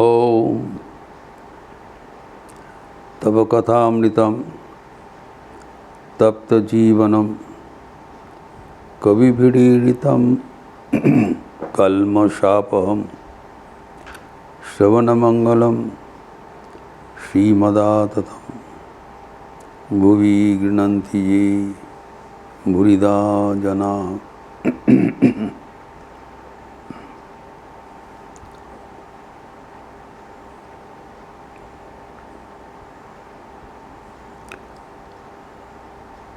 ओम तव कथामृतम तप्त जीवनम कविभिरीडितम कल्मषापहम श्रवणमंगलम श्रीमदाततम भुवि गृह्णन्ति ये भूरिदा जना।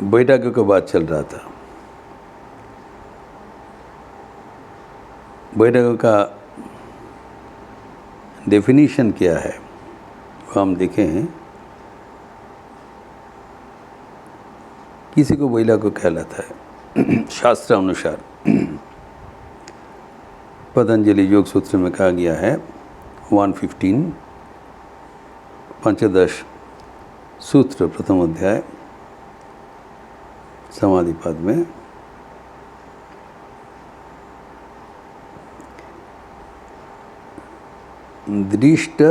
वैराग्य का बात चल रहा था। वैराग्य का डेफिनेशन क्या है वो हम देखें हैं। किसी को वैराग्य कहलाता है शास्त्र अनुसार। पतंजलि योग सूत्र में कहा गया है 115 पंचदश सूत्र प्रथम अध्याय समाधिपद में दृष्ट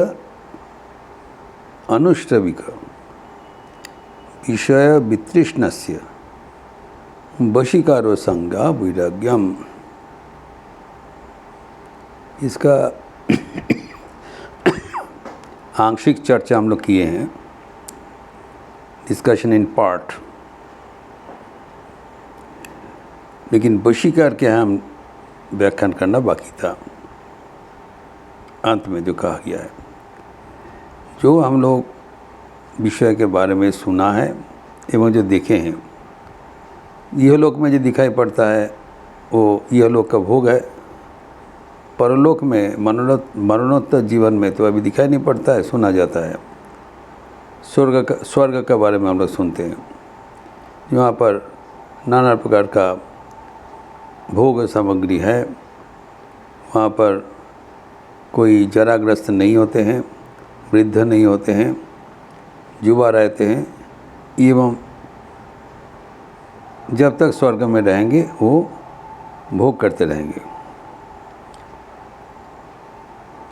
अनुश्रविक विषय वितृष्णस्य वशीकारो संगा वैराग्यम। इसका आंशिक चर्चा हम लोग किए हैं, डिस्कशन इन पार्ट। लेकिन वशीकार के हम व्याख्यान करना बाकी था। अंत में जो कहा गया है, जो हम लोग विषय के बारे में सुना है एवं जो देखे हैं, यह लोक में जो दिखाई पड़ता है वो यह लोक का भोग है। परलोक में मरणोत्तर जीवन में तो अभी दिखाई नहीं पड़ता है, सुना जाता है। स्वर्ग का बारे में हम लोग सुनते हैं, यहाँ पर नाना प्रकार का भोग सामग्री है। वहाँ पर कोई जराग्रस्त नहीं होते हैं, वृद्ध नहीं होते हैं, युवा रहते हैं एवं जब तक स्वर्ग में रहेंगे वो भोग करते रहेंगे।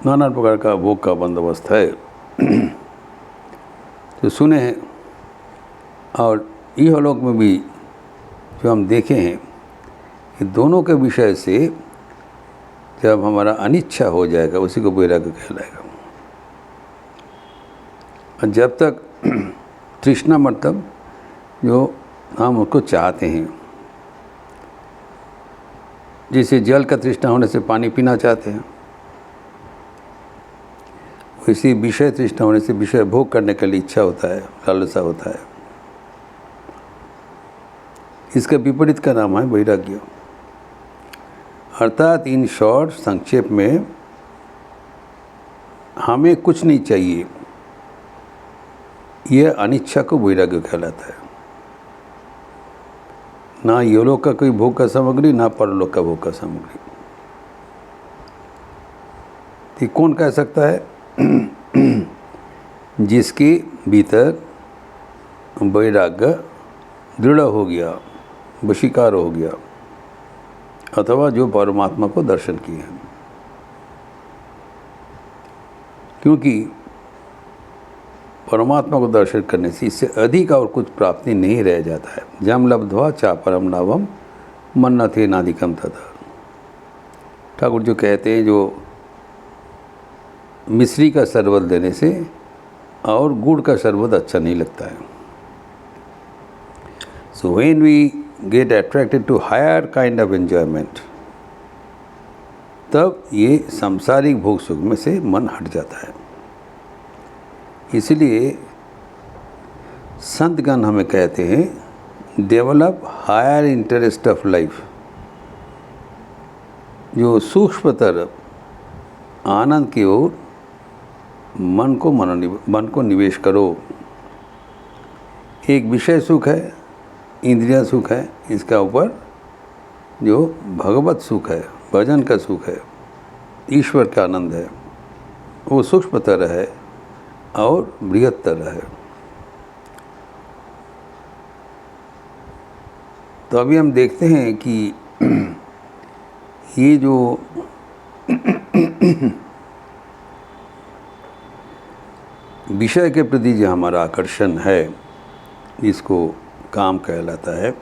नाना प्रकार का भोग का बंदोबस्त है तो सुने हैं। और यह लोक में भी जो हम देखे हैं कि दोनों के विषय से जब हमारा अनिच्छा हो जाएगा उसी को वैराग्य कहलाएगा। और जब तक तृष्णा मतलब जो हम उसको चाहते हैं, जैसे जल का तृष्णा होने से पानी पीना चाहते हैं, वैसे विषय तृष्णा होने से विषय भोग करने के लिए इच्छा होता है, लालसा होता है। इसका विपरीत का नाम है वैराग्य। अर्थात इन शॉर्ट संक्षेप में हमें कुछ नहीं चाहिए, यह अनिच्छा को वैराग्य कहलाता है। ना योलोक का कोई भोग का सामग्री, ना परलोक का भोग का सामग्री। तो कौन कह सकता है? जिसके भीतर वैराग्य दृढ़ हो गया, वशीकार हो गया, अथवा जो परमात्मा को दर्शन किए हैं। क्योंकि परमात्मा को दर्शन करने से इससे अधिक और कुछ प्राप्ति नहीं रह जाता है। जम लब्ध्वा चा परम लाभम मन्ना थे नाधिकम तथा। ठाकुर जो कहते हैं, जो मिश्री का शरबत देने से और गुड़ का शरबत अच्छा नहीं लगता है। So when we get attracted to higher kind of enjoyment, तब ये सांसारिक भोग सुख में से मन हट जाता है। इसलिए संतगण हमें कहते हैं develop higher interest of life. जो सूक्ष्मतर आनंद की ओर मन को निवेश करो। एक विषय सुख है, इंद्रिया सुख है, इसका ऊपर जो भगवत सुख है, भजन का सुख है, ईश्वर का आनंद है, वो सूक्ष्मतर है और बृहत्तर है। तो अभी हम देखते हैं कि ये जो विषय के प्रति जो हमारा आकर्षण है, इसको काम कहलाता है,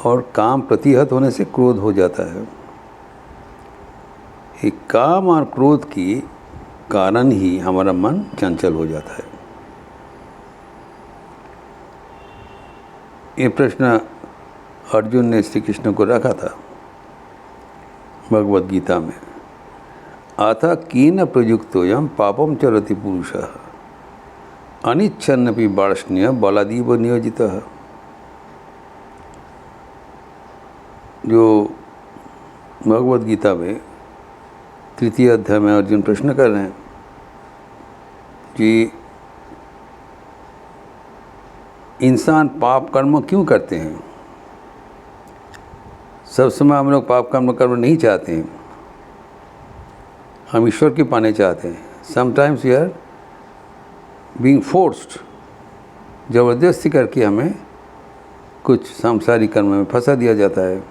और काम प्रतिहत होने से क्रोध हो जाता है। ये काम और क्रोध की कारण ही हमारा मन चंचल हो जाता है। ये प्रश्न अर्जुन ने श्री कृष्ण को रखा था भगवद गीता में। अथ कीन प्रयुक्तोऽयं पापं चरति पुरुषः अनिच्छन्नपि वार्ष्ण्य बलादीव नियोजितः। जो भगवद गीता में तृतीय अध्याय में अर्जुन प्रश्न कर रहे हैं कि इंसान पाप कर्म क्यों करते हैं। सब समय हम लोग पाप कर्म नहीं चाहते हैं, हम ईश्वर के पाने चाहते हैं। Sometimes we are being forced, ज़बरदस्ती करके हमें कुछ सांसारिक कर्म में फंसा दिया जाता है,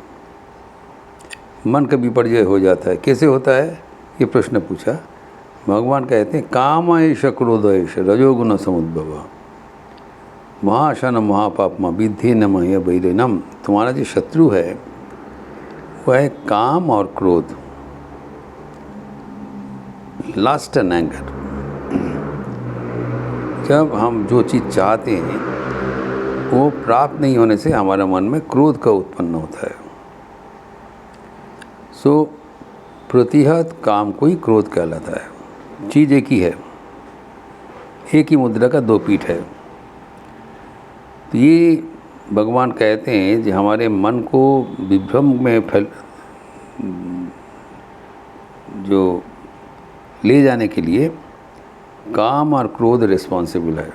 मन का विपर्जय हो जाता है। कैसे होता है, ये प्रश्न पूछा। भगवान कहते हैं काम एष क्रोध एष रजोगुण समुद्भव महाशन महापापमा विद्धि न मह्य वैरिणम। तुम्हारा जो शत्रु है वह है काम और क्रोध, लस्ट एंड एंगर। जब हम जो चीज़ चाहते हैं वो प्राप्त नहीं होने से हमारे मन में क्रोध का उत्पन्न होता है। सो प्रतिहत काम को ही क्रोध कहलाता है। चीज़ एक ही है, एक ही मुद्रा का दो पीठ है। तो ये भगवान कहते हैं कि हमारे मन को विभ्रम में जो ले जाने के लिए काम और क्रोध रिस्पॉन्सिबल है।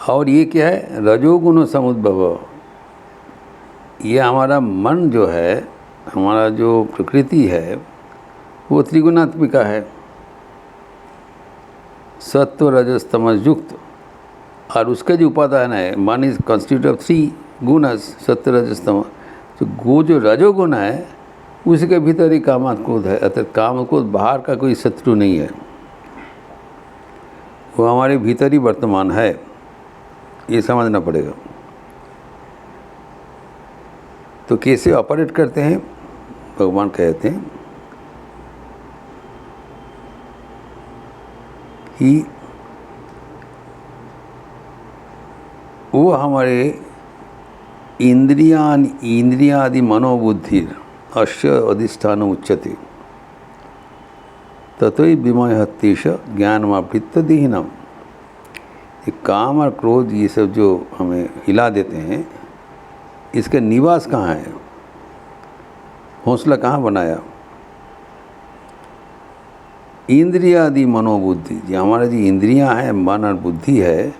और ये क्या है, रजोगुण समुद्भव। ये हमारा मन जो है, हमारा जो प्रकृति है वो त्रिगुणात्मिका है, सत्व रजस तमस युक्त। और उसका जो उपादान है, मन इज कॉन्स्टिट्यूट ऑफ थ्री गुणस, सत्व रजस तमस। तो वो जो रजोगुण है उसके भीतर ही काम क्रोध है। अतः काम क्रोध बाहर का कोई शत्रु नहीं है, वो हमारे भीतर ही वर्तमान है, ये समझना पड़ेगा। तो कैसे ऑपरेट करते हैं, भगवान कहते हैं कि वो हमारे इंद्रियादि मनोबुद्धि अस्य अधिष्ठान उच्यते ततोहि विमयहत्येष ज्ञानमावृत्य दीहिनम। ये काम और क्रोध ये सब जो हमें हिला देते हैं, इसका निवास कहाँ है, घोंसला कहाँ बनाया। इंद्रियादि मनोबुद्धि, जो हमारा जो इंद्रियां हैं, मन और बुद्धि है,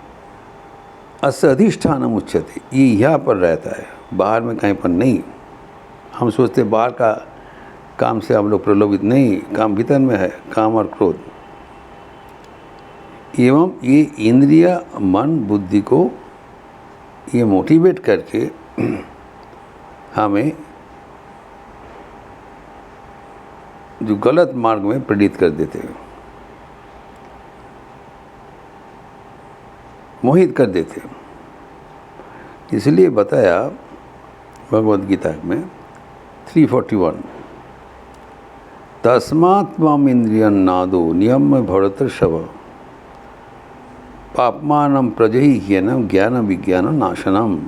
अस्य अधिष्ठानम उच्यते, ये यहाँ पर रहता है, बाहर में कहीं पर नहीं। हम सोचते बाहर का काम से हम लोग प्रलोभित नहीं, काम भीतर में है, काम और क्रोध। एवं ये इंद्रिय मन बुद्धि को ये मोटिवेट करके हमें जो गलत मार्ग में प्रेरित कर देते हैं, मोहित कर देते हैं। इसलिए बताया भगवद गीता में 341, तस्मात् त्वम् इंद्रियन्नादो नियम्य भरतर्षभ पापमानं प्रजह्यनं ज्ञान विज्ञान नाशनम।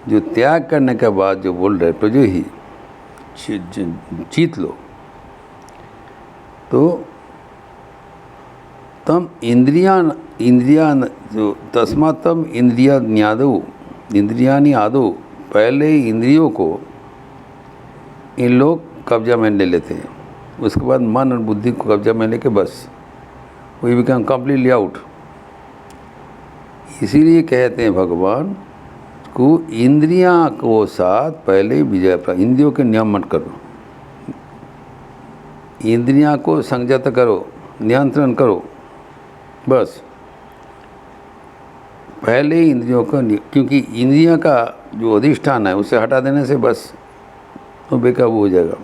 जो त्याग करने के बाद जो बोल रहे प्रजहि, जीत लो, तो तम इंद्रियान जो तस्मात् तम इंद्रियादो, इंद्रियानि आदो, पहले इंद्रियों को इन लोग कब्जा में ले लेते हैं, उसके बाद मन और बुद्धि को कब्जा में लेके बस वी बिकम कम्प्लीटली आउट। इसीलिए कहते हैं भगवान को इंद्रियां को साथ पहले विजय प्राप्त। इंद्रियों के नियम मत करो, इंद्रियां को संयत करो, नियंत्रण करो, बस पहले इंद्रियों का, क्योंकि इंद्रियां का जो अधिष्ठान है उसे हटा देने से बस तो बेकाबू हो जाएगा।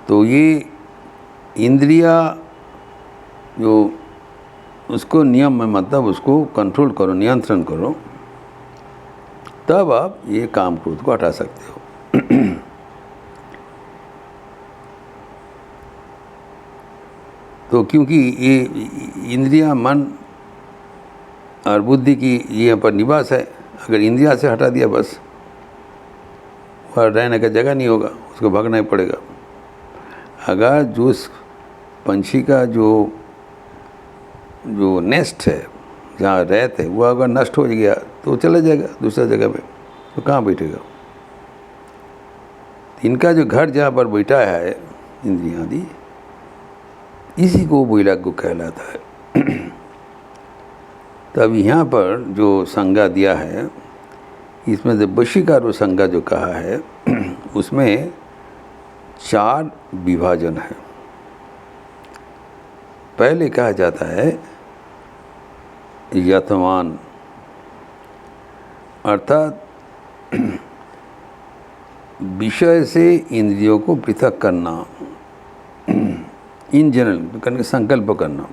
तो ये इंद्रिया जो उसको नियम में मतलब उसको कंट्रोल करो, नियंत्रण करो, तब आप ये काम क्रोध को हटा सकते हो। तो क्योंकि ये इंद्रिया, मन और बुद्धि की ये पर निवास है, अगर इंद्रिया से हटा दिया बस वह रहने का जगह नहीं होगा, उसको भागना ही पड़ेगा। अगर जो पंछी का जो नेस्ट है, जहाँ रहते है, वो अगर नष्ट हो गया तो चला जाएगा दूसरा जगह पे, तो कहाँ बैठेगा। इनका जो घर जहाँ पर बैठा है इंद्रियाँ आदि, इसी को वैराग्य कहलाता है। तब यहाँ पर जो संज्ञा दिया है, इसमें जो वशीकार संज्ञा जो कहा है, उसमें 4 विभाजन है। पहले कहा जाता है यतमान, अर्थात विषय से इंद्रियों को पृथक करना, इन जनरल करने संकल्प करना।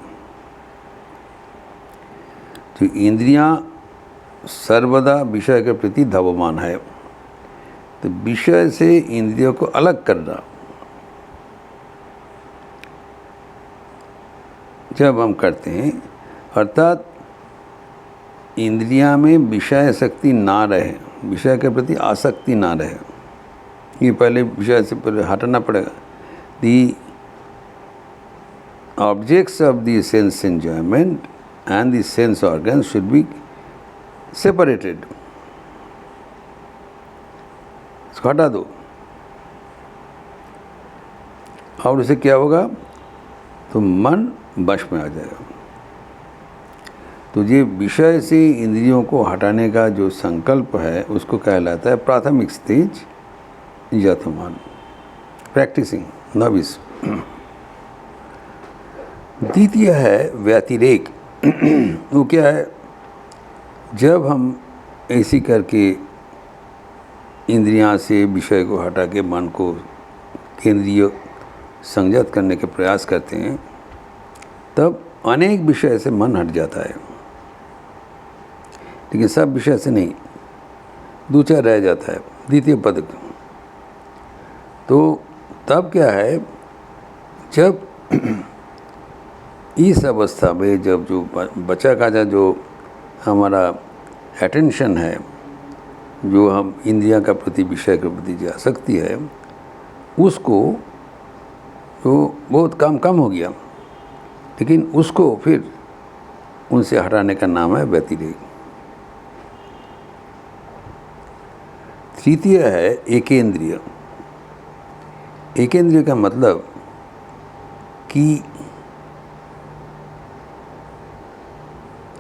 तो इंद्रियां सर्वदा विषय के प्रति धावमान है, तो विषय से इंद्रियों को अलग करना जब हम करते हैं, अर्थात इंद्रियां में विषय शक्ति ना रहे, विषय के प्रति आसक्ति ना रहे, ये पहले विषय से पहले हटाना पड़ेगा। The objects of the sense enjoyment and the sense organs should be separated, इसको हटा दो। और उसे क्या होगा, तो मन वश में आ जाएगा। तो ये विषय से इंद्रियों को हटाने का जो संकल्प है उसको कहलाता है प्राथमिक स्टेज यतमान, प्रैक्टिसिंग नॉविस। द्वितीय है व्यतिरेक। वो क्या है, जब हम ऐसी करके इंद्रियां से विषय को हटा के मन को केंद्रीय संयत करने के प्रयास करते हैं, तब अनेक विषय से मन हट जाता है, लेकिन सब विषय से नहीं, दूसरा रह जाता है, द्वितीय पद। तो तब क्या है, जब इस अवस्था में जब जो बचा का जो हमारा अटेंशन है, जो हम इंद्रिया का प्रति विषय के प्रति जो आसक्ति है, उसको तो बहुत कम हो गया, लेकिन उसको फिर उनसे हटाने का नाम है व्यतिरेक। तृतीय है एकेंद्रिय। एकेंद्रिय का मतलब कि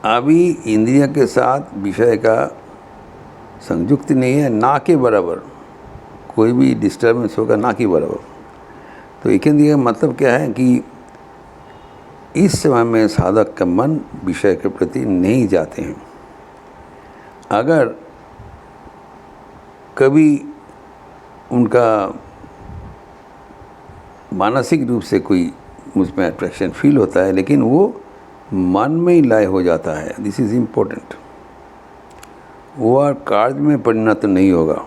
अभी इंद्रिय के साथ विषय का संयुक्त नहीं है, ना के बराबर, कोई भी डिस्टर्बेंस होगा ना के बराबर। तो एकेंद्रिय का मतलब क्या है कि इस समय में साधक का मन विषय के प्रति नहीं जाते हैं। अगर कभी उनका मानसिक रूप से कोई मुझमें अट्रैक्शन फील होता है, लेकिन वो मन में ही लय हो जाता है, दिस इज़ इम्पोर्टेंट। वो और कार्य में परिणत नहीं होगा।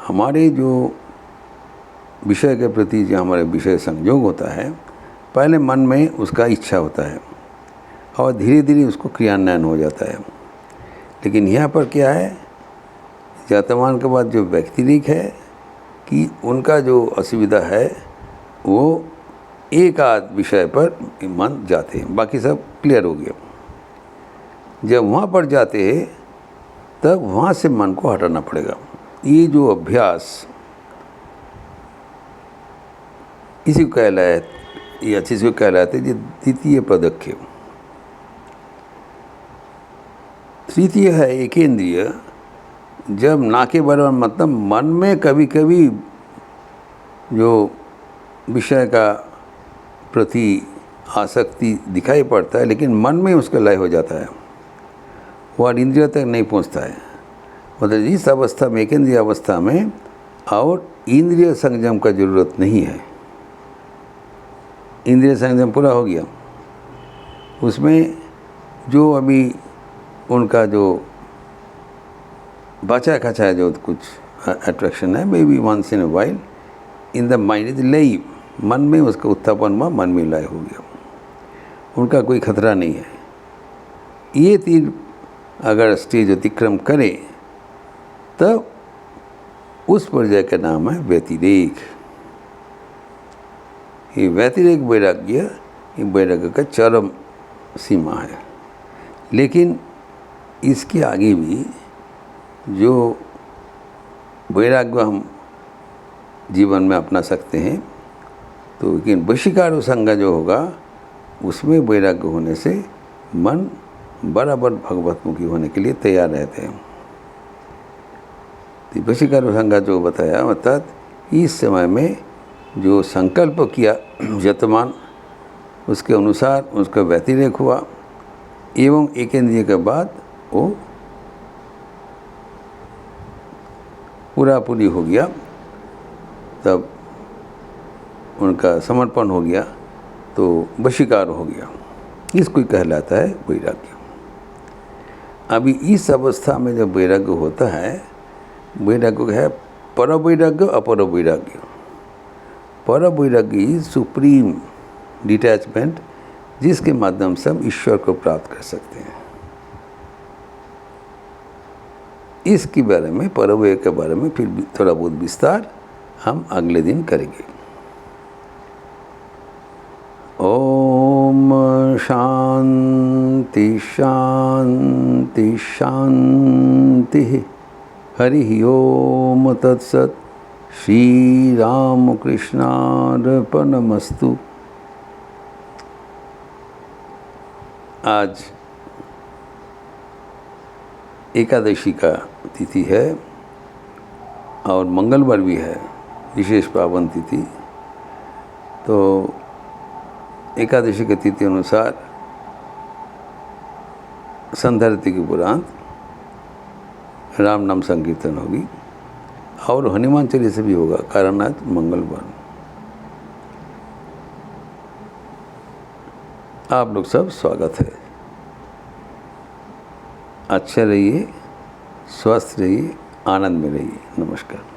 हमारे जो विषय के प्रति जो हमारे विषय संयोग होता है, पहले मन में उसका इच्छा होता है और धीरे धीरे उसको क्रियान्वयन हो जाता है। लेकिन यहाँ पर क्या है, वर्तमान के बाद जो व्यतिरेक है कि उनका जो असुविधा है वो एक आध विषय पर मन जाते हैं, बाकी सब क्लियर हो गया। जब वहाँ पर जाते हैं तब वहाँ से मन को हटाना पड़ेगा। ये जो अभ्यास, इसी को कहलाते, ये अच्छी से कहलाते ये द्वितीय पदक्षेप। तृतीय है एकेंद्रिय। जब ना के बराबर मतलब मन में कभी कभी जो विषय का प्रति आसक्ति दिखाई पड़ता है, लेकिन मन में उसका लय हो जाता है, वह इंद्रिय तक नहीं पहुंचता है। मतलब इस अवस्था में, एकेंद्रिय अवस्था में और इंद्रिय संयम का ज़रूरत नहीं है। इंद्रिय संयम पूरा हो गया, उसमें जो अभी उनका जो बचा खचा है, जो कुछ अट्रैक्शन है, maybe once in a while in the mind is लय, मन में उसका उत्थापन हुआ, मन में लय हो गया, उनका कोई खतरा नहीं है। ये तीन अगर स्टेज अतिक्रम करे तब उस पर्याय का नाम है व्यतिरेक। ये व्यतिरेक वैराग्य, ये वैराग्य का चरम सीमा है। लेकिन इसके आगे भी जो वैराग्य हम जीवन में अपना सकते हैं, तो लेकिन वशीकार संग जो होगा उसमें वैराग्य होने से मन बराबर भगवतमुखी होने के लिए तैयार रहते हैं। तो वशीकार संग जो बताया, अर्थात इस समय में जो संकल्प किया यतमान, उसके अनुसार उसका व्यतिरेक हुआ एवं एक इंद्रिय के बाद वो पूरी हो गया, तब उनका समर्पण हो गया, तो वशीकार हो गया। इसको कहलाता है वैराग्य। अभी इस अवस्था में जब वैराग्य होता है, वैराग्य है पर वैराग्य, अपर वैराग्य। पर वैराग्य इज सुप्रीम डिटैचमेंट, जिसके माध्यम से हम ईश्वर को प्राप्त कर सकते हैं। इसके बारे में, पर वैराग्य के बारे में फिर थोड़ा बहुत विस्तार हम अगले दिन करेंगे। ओम शांति शांति शांति। हरि ओम तत्सत। श्री राम कृष्णार्पणमस्तु। आज एकादशी का तिथि है और मंगलवार भी है, विशेष पावन तिथि। तो एकादशी की तिथि अनुसार संध्या आरती के उपरांत राम नाम संकीर्तन होगी और हनुमान चालीसा भी होगा, कारण आज मंगलवार। आप लोग सब स्वागत है। अच्छे रहिए, स्वस्थ रहिए, आनंद में रहिए। नमस्कार।